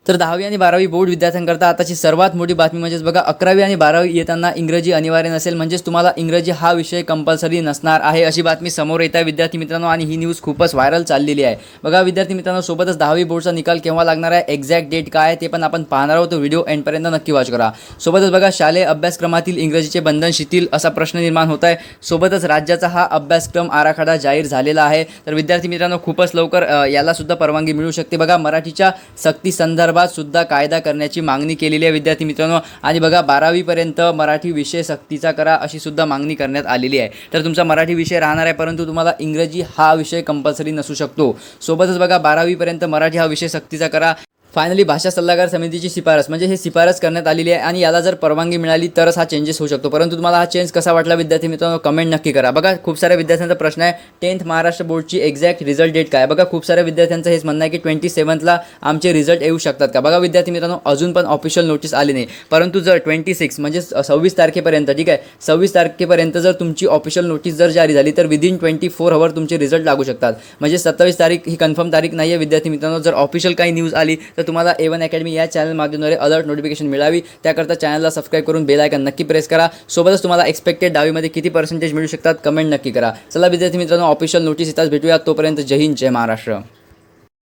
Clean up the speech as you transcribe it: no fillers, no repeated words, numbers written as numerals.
तर 10वी आणि 12वी बोर्ड विद्यार्थ्यांकरता आताची सर्वात मोठी बातमी म्हणजेच बघा 11वी आणि 12वी येताना इंग्रजी अनिवार्य नसेल, म्हणजेच तुम्हाला इंग्रजी हा विषय कंपल्सरी नसणार आहे अशी बातमी समोर येत आहे विद्यार्थी मित्रांनो. आणि ही न्यूज खूपच व्हायरल चाललेली आहे. बघा विद्यार्थी मित्रांनो, सोबतच 10वी बोर्डचा निकाल केव्हा लागणार आहे, एक्झॅक्ट डेट काय आहे ते पण आपण पाहणार आहोत. व्हिडिओ एंडपर्यंत नक्की वॉच करा. सोबतच बघा शालेय अभ्यासक्रमातील इंग्रजीचे बंधन शिथिल असा प्रश्न निर्माण होत आहे. सोबतच राज्याचा हा अभ्यासक्रम आराखडा जाहीर झालेला आहे. तर विद्यार्थी मित्रांनो, खूपच लवकर याला सुद्धा परवानगी मिळू शकते. बघा मराठीच्या सक्ती संदर्भात सुद्धा कायदा करण्याची मागणी केलेली आहे विद्यार्थी मित्रांनो. आणि बघा 12वी पर्यंत मराठी विषय सक्तीचा करा अशी सुद्धा मागणी करण्यात आलेली आहे. तर तुमचा मराठी विषय राहणार आहे, परंतु तुम्हाला इंग्रजी हा विषय कंपल्सरी नसू शकतो. सोबतच बघा 12वी पर्यंत मराठी हा विषय सक्तीचा करा. फायनली भाषा सल्लागार समितीची शिफारस म्हणजे हे शिफारस करण्यात आलेली आहे आणि याला जर परवानगी मिळाली तरच हा चेंजेस होऊ शकतो. परंतु तुम्हाला हा चेंज कसा वाटला विद्यार्थी मित्रांनो, कमेंट नक्की करा. बघा खूप साऱ्या विद्यार्थ्यांचा प्रश्न आहे, 10th महाराष्ट्र बोर्डची एक्झॅक्ट रिझल्ट डेट काय. बघा खूप साऱ्या विद्यार्थ्यांचं हेच म्हणणं आहे की 27ला आमचे रिझल्ट येऊ शकतात का. बघा विद्यार्थी मित्रांनो, अजून पण ऑफिशियल नोटीस आली नाही, परंतु जर 26 म्हणजे 26 तारखेपर्यंत, ठीक आहे, 26 तारखेपर्यंत जर तुमची ऑफिशियल नोटीस जर जारी झाली तर विदिन 24 आवर तुमचे रिझल्ट लागू शकतात. म्हणजे 27 तारीख ही कन्फर्म तारीख नाही आहे विद्यार्थी मित्रांनो. जर ऑफिशियल काही न्यूज आली तर तुम्हाला A1 अकॅडमी या चॅनल माध्यमाद्वारे अलर्ट नोटिफिकेशन मिळावी. त्याकरता चॅनलला सबस्क्राईब करून बेल आयकॉन नक्की प्रेस करा. सोबतच तुम्हाला एक्सपेक्टेड 10वीमध्ये किती पर्सेंटेज मिळू शकतात कमेंट नक्की करा. चला विद्यार्थी मित्रांनो, ऑफिशियल नोटीस येताच भेटूया. तोपर्यंत जय हिंद, जय महाराष्ट्र.